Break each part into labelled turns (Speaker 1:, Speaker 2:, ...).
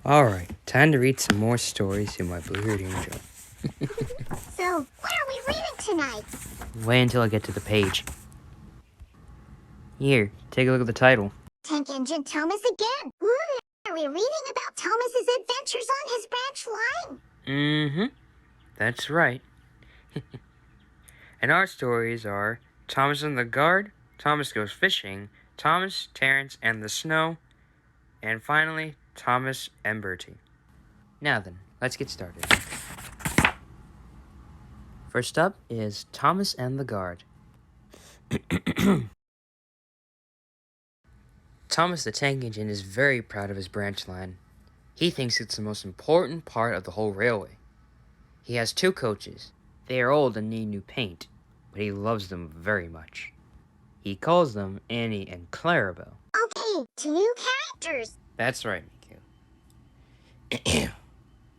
Speaker 1: Alright, time to read some more stories in my blue-haired angel.
Speaker 2: So, what are we reading tonight?
Speaker 1: Wait until I get to the page. Here, take a look at the title.
Speaker 2: Tank Engine Thomas again. Ooh, are we reading about Thomas's adventures on his branch line?
Speaker 1: Mm-hmm, that's right. And our stories are Thomas and the Guard, Thomas Goes Fishing, Thomas, Terrence, and the Snow, and finally, Thomas and Bertie. Now then, let's get started. First up is Thomas and the Guard. Thomas the Tank Engine is very proud of his branch line. He thinks it's the most important part of the whole railway. He has 2 coaches. They are old and need new paint, but he loves them very much. He calls them Annie and Clarabelle.
Speaker 2: Okay, 2 new characters.
Speaker 1: That's right, Miku.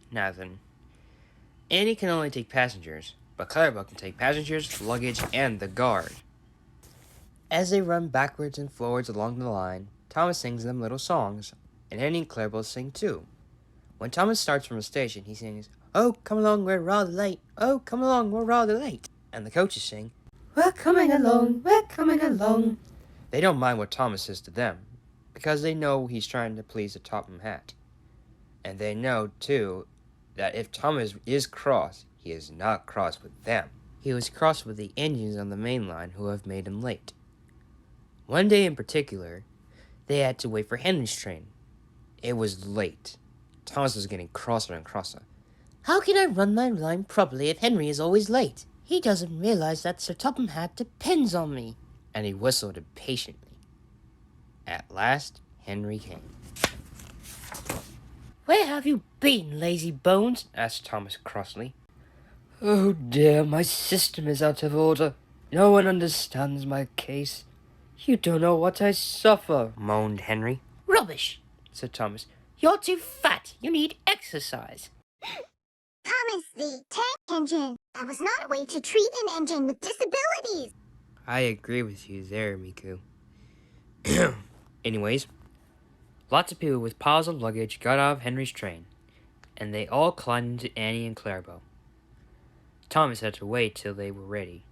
Speaker 1: Now then, Annie can only take passengers, but Clarabelle can take passengers, luggage, and the guard. As they run backwards and forwards along the line, Thomas sings them little songs, and Annie and Clarabelle sing too. When Thomas starts from a station, he sings, "Oh, come along, we're rather late. Oh, come along, we're rather late." And the coaches sing, "We're coming along, we're coming along." They don't mind what Thomas says to them, because they know he's trying to please the Topham Hatt. And they know, too, that if Thomas is cross, he is not cross with them. He was cross with the engines on the main line who have made him late. One day in particular, they had to wait for Henry's train. It was late. Thomas was getting crosser and crosser. "How can I run my line properly if Henry is always late? He doesn't realize that Sir Topham Hatt depends on me." And he whistled impatiently. At last, Henry came. "Where have you been, lazy bones?" asked Thomas crossly. "Oh dear, my system is out of order. No one understands my case. You don't know what I suffer," moaned Henry. "Rubbish," said Thomas. "You're too fat. You need exercise."
Speaker 2: Thomas the Tank Engine. That was not a way to treat an engine with disabilities.
Speaker 1: I agree with you there, Miku. Anyways, lots of people with piles of luggage got out of Henry's train, and they all climbed into Annie and Clarabelle. Thomas had to wait till they were ready.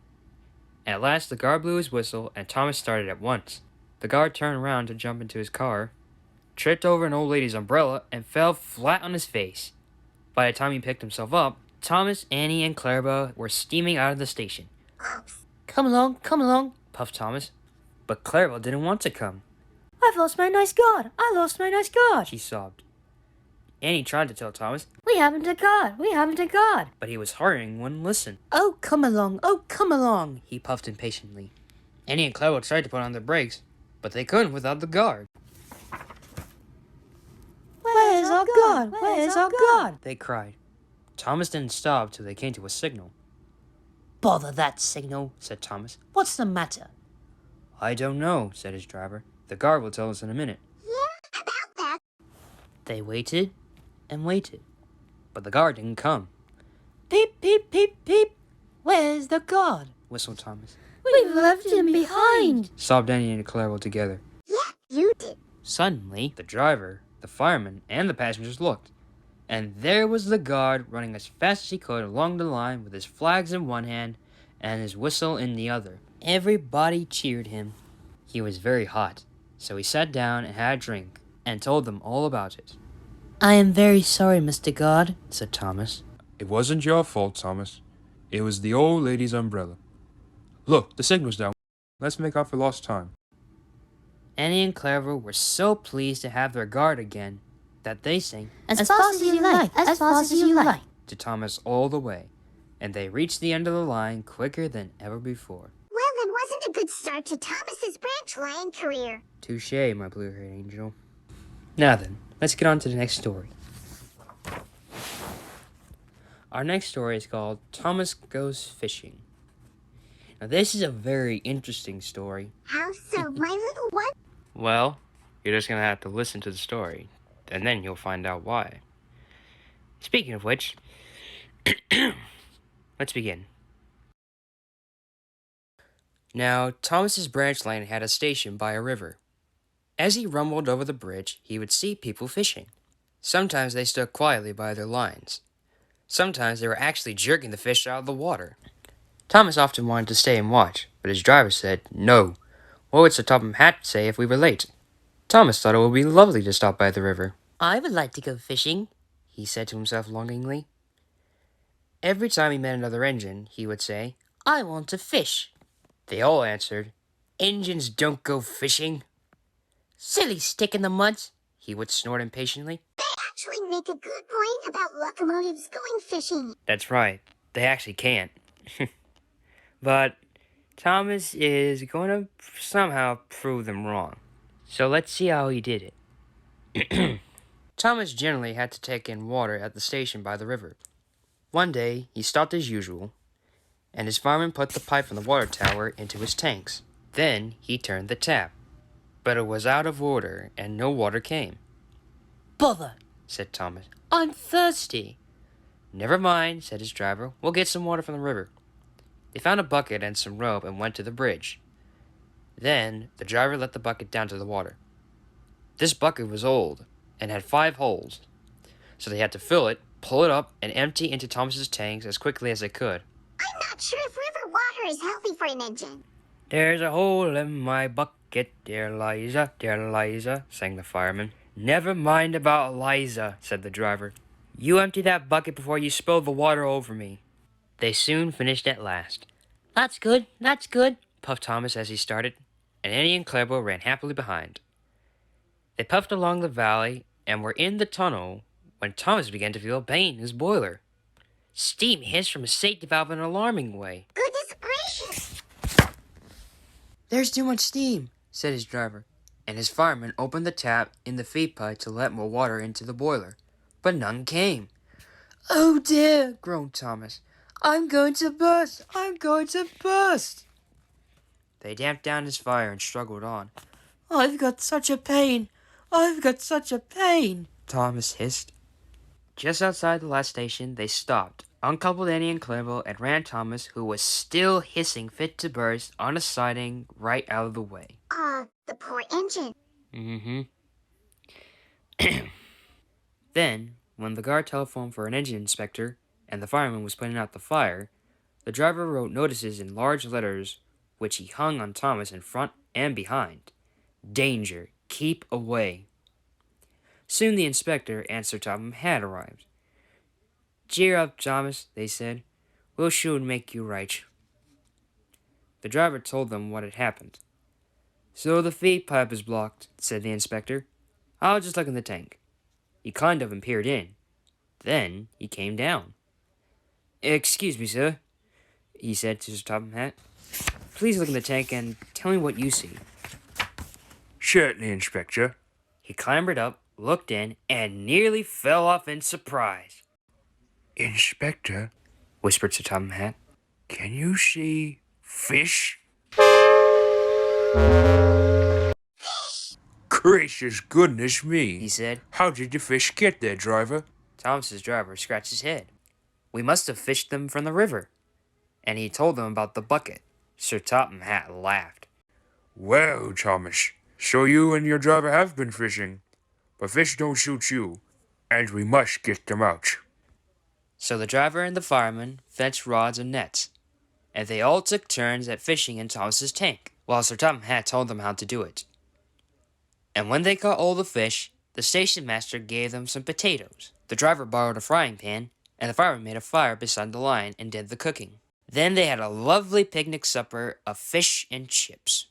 Speaker 1: At last, the guard blew his whistle, and Thomas started at once. The guard turned around to jump into his car, tripped over an old lady's umbrella, and fell flat on his face. By the time he picked himself up, Thomas, Annie, and Clarabelle were steaming out of the station.
Speaker 2: Oops.
Speaker 1: Come along, puffed Thomas. But Clarabelle didn't want to come. "I've lost my nice guard, she sobbed. Annie tried to tell Thomas, we haven't a guard. But he was hurrying and wouldn't listen. Oh, come along, he puffed impatiently. Annie and Clarabelle tried to put on their brakes, but they couldn't without the guard. Where's our guard? They cried. Thomas didn't stop till they came to a signal. Bother that signal, said Thomas. What's the matter? I don't know, said his driver. The guard will tell us in a minute.
Speaker 2: Yeah, about that.
Speaker 1: They waited and waited, but the guard didn't come. Peep, peep, peep, peep. Where's the guard? Whistled Thomas.
Speaker 3: We've left him behind,
Speaker 1: sobbed Annie and Clarabelle together.
Speaker 2: Yeah, you did.
Speaker 1: Suddenly, the driver, the fireman, and the passengers looked, and there was the guard running as fast as he could along the line with his flags in one hand and his whistle in the other. Everybody cheered him. He was very hot, so he sat down and had a drink and told them all about it. I am very sorry, Mr. Guard, said Thomas.
Speaker 4: It wasn't your fault, Thomas. It was the old lady's umbrella. Look, the signal's down. Let's make up for lost time.
Speaker 1: Annie and Clarabelle were so pleased to have their guard again that they sang,
Speaker 3: As fast as you like,
Speaker 1: to Thomas all the way, and they reached the end of the line quicker than ever before.
Speaker 2: Well, that wasn't a good start to Thomas's branch line career.
Speaker 1: Touché, my blue-haired angel. Now then, let's get on to the next story. Our next story is called Thomas Goes Fishing. Now, this is a very interesting story.
Speaker 2: How so, my little one?
Speaker 1: Well, you're just going to have to listen to the story, and then you'll find out why. Speaking of which, let's begin. Now, Thomas's branch line had a station by a river. As he rumbled over the bridge, he would see people fishing. Sometimes they stood quietly by their lines. Sometimes they were actually jerking the fish out of the water. Thomas often wanted to stay and watch, but his driver said no. What would Sir Topham Hatt say if we were late? Thomas thought it would be lovely to stop by the river. I would like to go fishing, he said to himself longingly. Every time he met another engine, he would say, I want to fish. They all answered, Engines don't go fishing. Silly stick in the mud, he would snort impatiently.
Speaker 2: Actually make a good point about locomotives going fishing.
Speaker 1: That's right, they actually can't. But Thomas is going to somehow prove them wrong. So let's see how he did it. Thomas generally had to take in water at the station by the river. One day, he stopped as usual, and his fireman put the pipe from the water tower into his tanks. Then he turned the tap. But it was out of order, and no water came. Bother, said Thomas. I'm thirsty. Never mind, said his driver. We'll get some water from the river. They found a bucket and some rope and went to the bridge. Then the driver let the bucket down to the water. This bucket was old and had 5 holes, so they had to fill it, pull it up, and empty into Thomas's tanks as quickly as they could.
Speaker 2: I'm not sure if river water is healthy for an engine.
Speaker 1: There's a hole in my bucket, dear Liza, sang the fireman. Never mind about Liza, said the driver. You empty that bucket before you spill the water over me. They soon finished at last. That's good, puffed Thomas as he started, and Annie and Clebo ran happily behind. They puffed along the valley and were in the tunnel when Thomas began to feel pain in his boiler. Steam hissed from a safety valve in an alarming way.
Speaker 2: Goodness gracious!
Speaker 1: There's too much steam, said his driver, and his fireman opened the tap in the feed pipe to let more water into the boiler, but none came. Oh dear, groaned Thomas. I'm going to burst! They damped down his fire and struggled on. I've got such a pain! Thomas hissed. Just outside the last station, they stopped, uncoupled Annie and Clebo, and ran Thomas, who was still hissing fit to burst, on a siding right out of the way.
Speaker 2: The poor engine.
Speaker 1: Mm-hmm. Then, when the guard telephoned for an engine inspector, and the fireman was putting out the fire, the driver wrote notices in large letters, which he hung on Thomas in front and behind. Danger, keep away. Soon the inspector and Sir Topham had arrived. Cheer up, Thomas, they said. We'll soon make you right. The driver told them what had happened. So the feed pipe is blocked, said the inspector. I'll just look in the tank. He kind of peered in. Then he came down. Excuse me, sir, he said to Sir Topham Hatt. Please look in the tank and tell me what you see.
Speaker 4: Certainly, Inspector.
Speaker 1: He clambered up, looked in, and nearly fell off in surprise.
Speaker 4: Inspector,
Speaker 1: Whispered Sir Topham Hatt.
Speaker 4: can you see fish? Gracious goodness me,
Speaker 1: He said.
Speaker 4: How did the fish get there, driver?
Speaker 1: Thomas's driver scratched his head. We must have fished them from the river. And he told them about the bucket. Sir Topham Hatt laughed.
Speaker 4: Well, Thomas, so you and your driver have been fishing. But fish don't suit you, and we must get them out.
Speaker 1: So the driver and the fireman fetched rods and nets, and they all took turns at fishing in Thomas's tank, while Sir Topham Hatt told them how to do it. And when they caught all the fish, the station master gave them some potatoes. The driver borrowed a frying pan, and the fireman made a fire beside the line and did the cooking. Then they had a lovely picnic supper of fish and chips.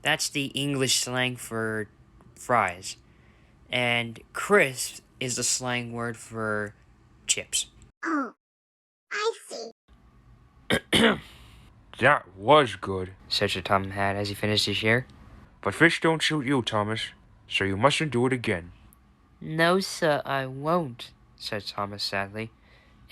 Speaker 1: That's the English slang for fries. And crisp is the slang word for chips.
Speaker 2: Oh, I see.
Speaker 4: That was good.
Speaker 1: Said Sir Topham Hatt as he finished his share.
Speaker 4: But fish don't suit you, Thomas, so you mustn't do it again.
Speaker 1: No, sir, I won't, said Thomas sadly.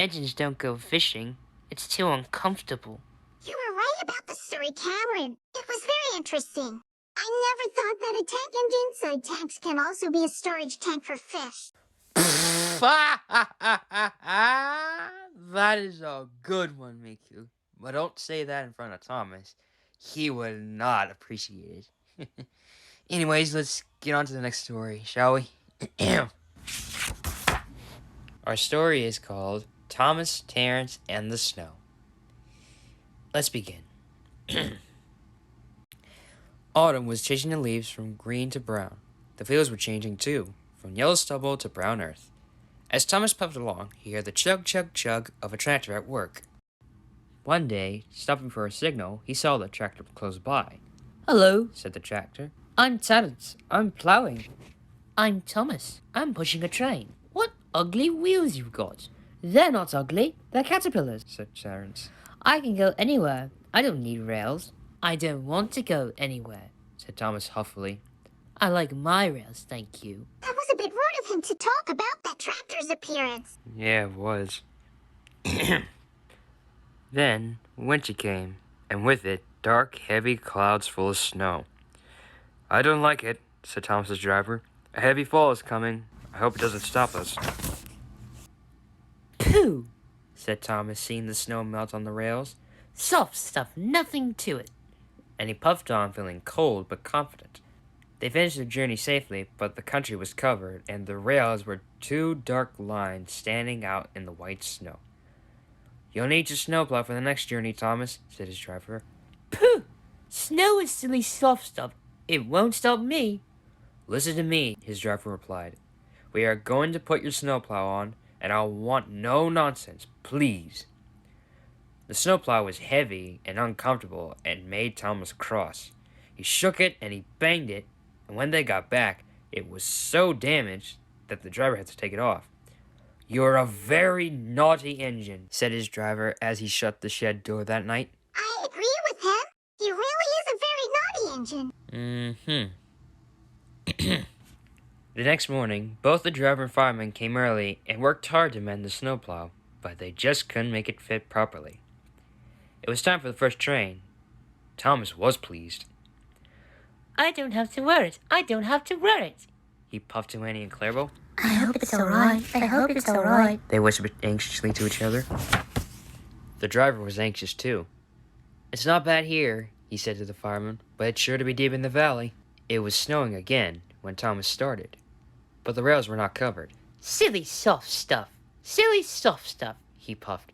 Speaker 1: Engines don't go fishing. It's too uncomfortable.
Speaker 2: You were right about the story, Cameron. It was very interesting. I never thought that a tank engine side tanks can also be a storage tank for fish.
Speaker 1: That is a good one, Miku. But don't say that in front of Thomas. He would not appreciate it. Anyways, let's get on to the next story, shall we? Our story is called Thomas, Terrence, and the Snow. Let's begin. Autumn was changing the leaves from green to brown. The fields were changing too, from yellow stubble to brown earth. As Thomas puffed along, he heard the chug chug chug of a tractor at work. One day, stopping for a signal, he saw the tractor close by.
Speaker 3: Hello,
Speaker 1: Said the tractor.
Speaker 3: I'm Terrence. I'm plowing. I'm Thomas. I'm pushing a train. What ugly wheels you've got. They're not ugly. They're caterpillars.
Speaker 1: Said Terrence.
Speaker 3: I can go anywhere. I don't need rails. I don't want to go anywhere.
Speaker 1: Said Thomas huffily.
Speaker 3: I like my rails, thank you.
Speaker 2: That was a bit rude of him to talk about that tractor's appearance.
Speaker 1: Yeah, it was. Then, winter came, and with it, dark, heavy clouds full of snow. I don't like it, said Thomas's driver. A heavy fall is coming. I hope it doesn't stop us.
Speaker 3: Pooh!
Speaker 1: Said Thomas, seeing the snow melt on the rails.
Speaker 3: Soft stuff, nothing to it.
Speaker 1: And he puffed on, feeling cold but confident. They finished their journey safely, but the country was covered, and the rails were two dark lines standing out in the white snow. You'll need your snowplow for the next journey, Thomas, said his driver.
Speaker 3: Pooh! Snow is silly soft stuff. It won't stop me.
Speaker 1: Listen to me, his driver replied. We are going to put your snowplow on, and I want no nonsense, please. The snowplow was heavy and uncomfortable and made Thomas cross. He shook it and he banged it, and when they got back, it was so damaged that the driver had to take it off. You're a very naughty engine, said his driver as he shut the shed door that night.
Speaker 2: I agree with him. He really is a very naughty engine.
Speaker 1: The next morning, both the driver and fireman came early and worked hard to mend the snowplow, but they just couldn't make it fit properly. It was time for the first train. Thomas was pleased.
Speaker 3: I don't have to wear it. I don't have to wear it.
Speaker 1: He puffed to Annie and Clairville.
Speaker 3: I hope it's alright. I hope it's alright.
Speaker 1: They whispered anxiously to each other. The driver was anxious too. It's not bad here, he said to the fireman, but it's sure to be deep in the valley. It was snowing again when Thomas started, but the rails were not covered.
Speaker 3: Silly soft stuff. Silly soft stuff, he puffed.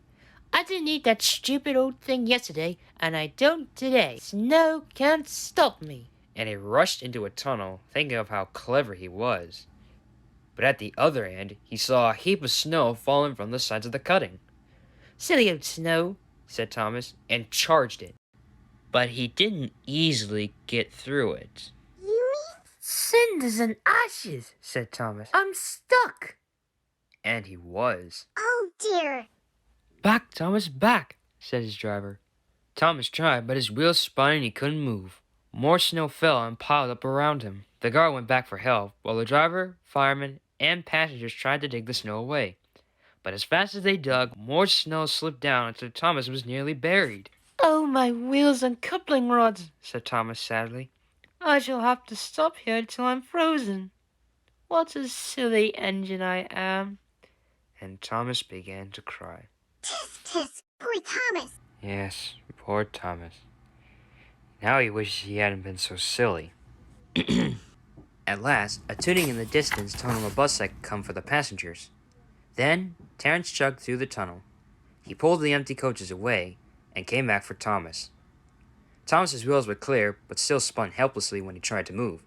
Speaker 3: I didn't need that stupid old thing yesterday, and I don't today. Snow can't stop me.
Speaker 1: And he rushed into a tunnel, thinking of how clever he was. But at the other end, he saw a heap of snow falling from the sides of the cutting.
Speaker 3: Silly old snow,
Speaker 1: said Thomas, and charged it. But he didn't easily get through it.
Speaker 2: You mean?
Speaker 3: Cinders and ashes,
Speaker 1: said Thomas.
Speaker 3: I'm stuck.
Speaker 1: And he was.
Speaker 2: Oh dear.
Speaker 1: Back, Thomas, back, said his driver. Thomas tried, but his wheels spun and he couldn't move. More snow fell and piled up around him. The guard went back for help, while the driver, fireman, and passengers tried to dig the snow away. But as fast as they dug, more snow slipped down until Thomas was nearly buried.
Speaker 3: Oh, my wheels and coupling rods,
Speaker 1: said Thomas sadly.
Speaker 3: I shall have to stop here till I'm frozen. What a silly engine I am.
Speaker 1: And Thomas began to cry.
Speaker 2: Tisk tisk. Poor Thomas.
Speaker 1: Yes, poor Thomas. Now he wishes he hadn't been so silly. At last, a tooting in the distance told him a bus had come for the passengers. Then, Terrence chugged through the tunnel. He pulled the empty coaches away and came back for Thomas. Thomas's wheels were clear, but still spun helplessly when he tried to move.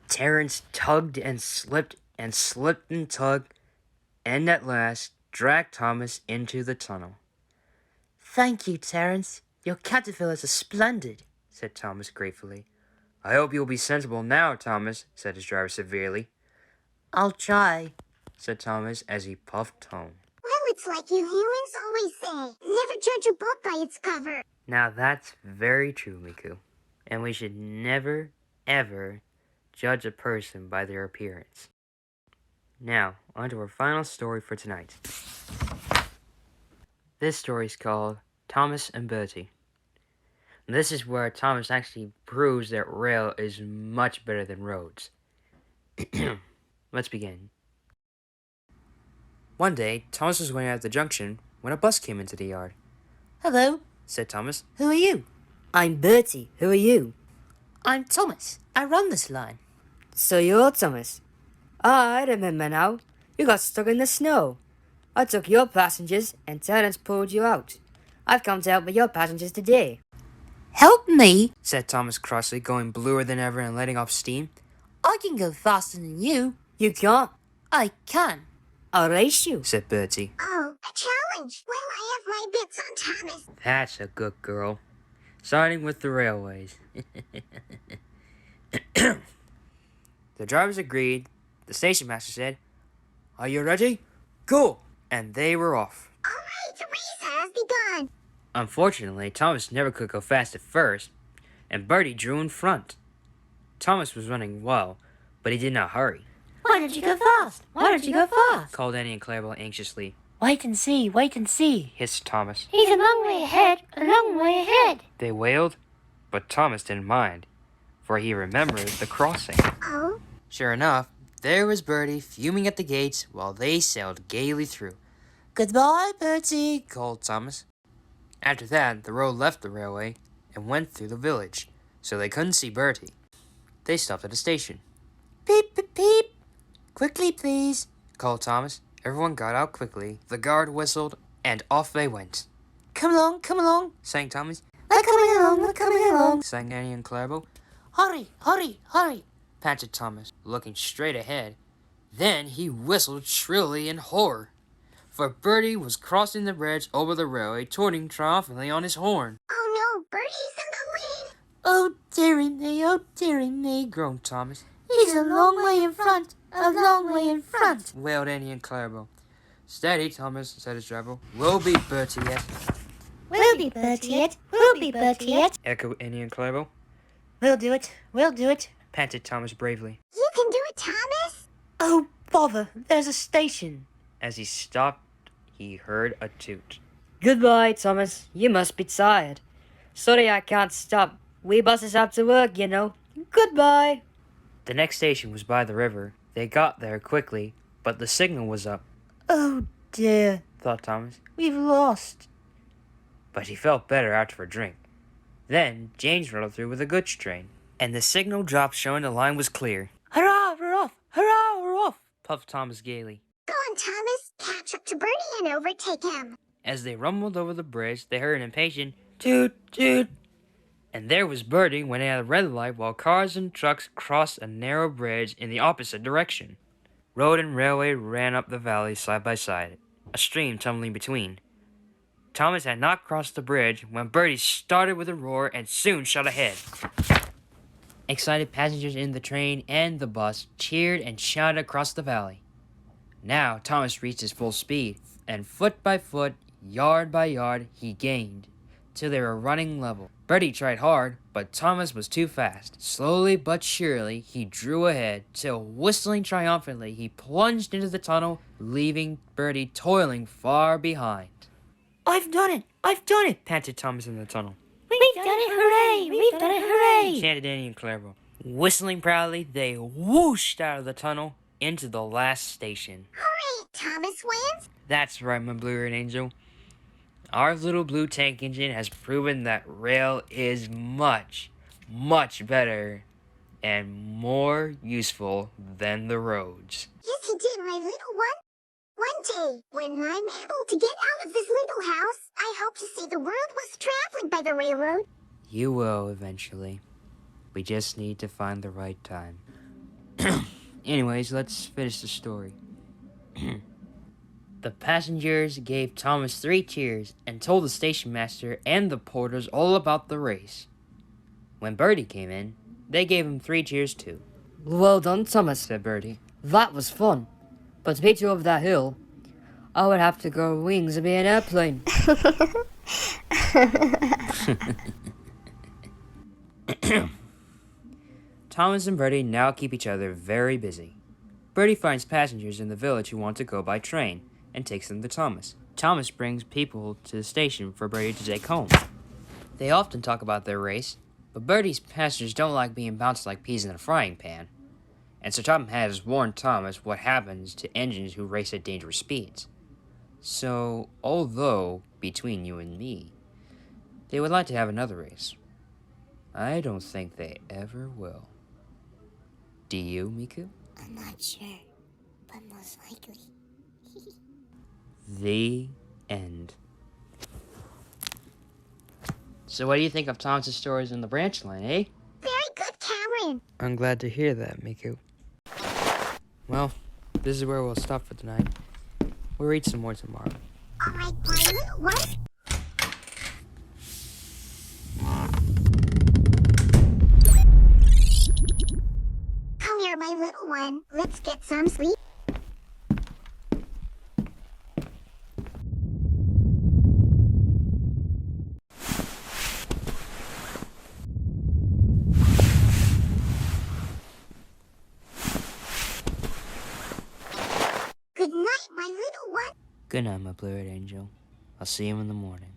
Speaker 1: Terrence tugged and slipped and tugged, and at last dragged Thomas into the tunnel.
Speaker 3: Thank you, Terrence. Your caterpillars are splendid,
Speaker 1: said Thomas gratefully. I hope you'll be sensible now, Thomas, said his driver severely.
Speaker 3: I'll try,
Speaker 1: said Thomas as he puffed home.
Speaker 2: Well, it's like you humans always say. Never judge a book by its cover.
Speaker 1: Now that's very true, Miku. And we should never, ever judge a person by their appearance. Now, on to our final story for tonight. This story's called Thomas and Bertie. This is where Thomas actually proves that rail is much better than roads. Let's begin. One day, Thomas was waiting at the junction when a bus came into the yard.
Speaker 3: Hello,
Speaker 1: Said Thomas.
Speaker 3: who are you?
Speaker 5: I'm Bertie. Who are you?
Speaker 3: I'm Thomas. I run this line.
Speaker 5: So you're Thomas. Ah, I remember now. You got stuck in the snow. I took your passengers and Terrence pulled you out. I've come to help with your passengers today.
Speaker 3: Help me?
Speaker 1: Said Thomas crossly, going bluer than ever and letting off steam.
Speaker 3: I can go faster than you.
Speaker 5: You can't.
Speaker 3: I can.
Speaker 5: I'll race you.
Speaker 1: Said Bertie.
Speaker 2: Oh, a challenge. Well, I have my bits on Thomas.
Speaker 1: That's a good girl. Starting with the railways. The drivers agreed. The station master said, "Are you ready? Go!" And they were off.
Speaker 2: All right, the race has begun.
Speaker 1: Unfortunately, Thomas never could go fast at first, and Bertie drew in front. Thomas was running well, but he did not hurry,
Speaker 3: Why don't you go fast? Why don't you go fast?
Speaker 1: called Annie and Clarabelle anxiously.
Speaker 3: Wait and see, wait and see.
Speaker 1: Hissed Thomas.
Speaker 3: He's a long way ahead, a long way ahead.
Speaker 1: They wailed, but Thomas didn't mind, for he remembered the crossing.
Speaker 2: Oh,
Speaker 1: Sure enough, there was Bertie fuming at the gates while they sailed gaily through. "Goodbye, Bertie," called Thomas. After that, the road left the railway and went through the village, so they couldn't see Bertie. They stopped at a station. "Beep, beep, beep. Quickly, please," called Thomas. Everyone got out quickly. The guard whistled, and off they went. Come along, sang Thomas.
Speaker 3: We're coming along.
Speaker 1: Sang Annie and Clarabelle.
Speaker 3: Hurry, hurry, hurry.
Speaker 1: Panted Thomas, looking straight ahead. Then he whistled shrilly in horror, for Bertie was crossing the bridge over the railway, tooting triumphantly on his horn.
Speaker 2: oh no, Bertie's in the lead.
Speaker 3: Oh dearie me,
Speaker 1: Groaned Thomas.
Speaker 3: He's a long way in front, a long way in front.
Speaker 1: Wailed Annie and Clarabelle. Steady, Thomas, said his driver. We'll beat Bertie yet,
Speaker 3: We'll be Bertie yet, we'll be Bertie yet.
Speaker 1: echoed Annie and Clarabelle.
Speaker 3: We'll do it.
Speaker 1: Panted Thomas bravely.
Speaker 2: You can do it, Thomas.
Speaker 3: Oh, bother, there's a station.
Speaker 1: As he stopped, he heard a toot.
Speaker 5: Goodbye, Thomas. You must be tired. Sorry I can't stop. We buses have to work, you know. Goodbye.
Speaker 1: The next station was by the river. They got there quickly, but the signal was up,
Speaker 3: Oh dear,
Speaker 1: thought Thomas.
Speaker 3: we've lost.
Speaker 1: But he felt better after a drink. Then James rattled through with a goods train, and the signal dropped showing the line was clear.
Speaker 3: Hurrah, we're off, hurrah, we're off.
Speaker 1: Puffed Thomas gaily.
Speaker 2: Go on, Thomas. Catch up to Bertie and overtake him.
Speaker 1: As they rumbled over the bridge, they heard an impatient toot toot. And there was Bertie winning at a red light while cars and trucks crossed a narrow bridge in the opposite direction. Road and railway ran up the valley side by side, a stream tumbling between. Thomas had not crossed the bridge when Bertie started with a roar and soon shot ahead. Excited passengers in the train and the bus cheered and shouted across the valley. Now Thomas reached his full speed, and foot by foot, yard by yard, he gained, till they were running level. Bertie tried hard, but Thomas was too fast. Slowly but surely, he drew ahead, till whistling triumphantly, he plunged into the tunnel, leaving Bertie toiling far behind. I've done it, panted Thomas in the tunnel.
Speaker 3: We've done it, hooray, we've done it, hooray.
Speaker 1: Chanted Annie and Clarabelle. Whistling proudly, they whooshed out of the tunnel into the last station.
Speaker 2: Hooray, Thomas wins.
Speaker 1: That's right, my blue-haired angel. Our little blue tank engine has proven that rail is much, much better and more useful than the roads.
Speaker 2: Yes, he did, my little one. One day, when I'm able to get out of this little house, I hope to see the world was traveled by the railroad.
Speaker 1: You will eventually. We just need to find the right time. Anyways, let's finish the story. The passengers gave Thomas 3 cheers and told the station master and the porters all about the race. When Bertie came in, they gave him 3 cheers too,
Speaker 5: Well done, Thomas.
Speaker 1: said Bertie.
Speaker 5: That was fun. But to beat you over that hill, I would have to grow wings and be an airplane.
Speaker 1: Thomas and Bertie now keep each other very busy. Bertie finds passengers in the village who want to go by train and takes them to Thomas. Thomas brings people to the station for Bertie to take home. They often talk about their race, but Bertie's passengers don't like being bounced like peas in a frying pan. And Sir Topham has warned Thomas what happens to engines who race at dangerous speeds. So, although, between you and me, they would like to have another race, I don't think they ever will. Do you, Miku?
Speaker 2: I'm not sure, but most likely.
Speaker 1: The end. So what do you think of Thomas's stories in the branch line, eh?
Speaker 2: Very good, Cameron.
Speaker 1: I'm glad to hear that, Miku. Well, this is where we'll stop for tonight. We'll read some more tomorrow.
Speaker 2: All right, my little one. Come here, my little one. Let's get some sleep. Good night, my little one.
Speaker 1: Good night, my blue-eyed angel. I'll see you in the morning.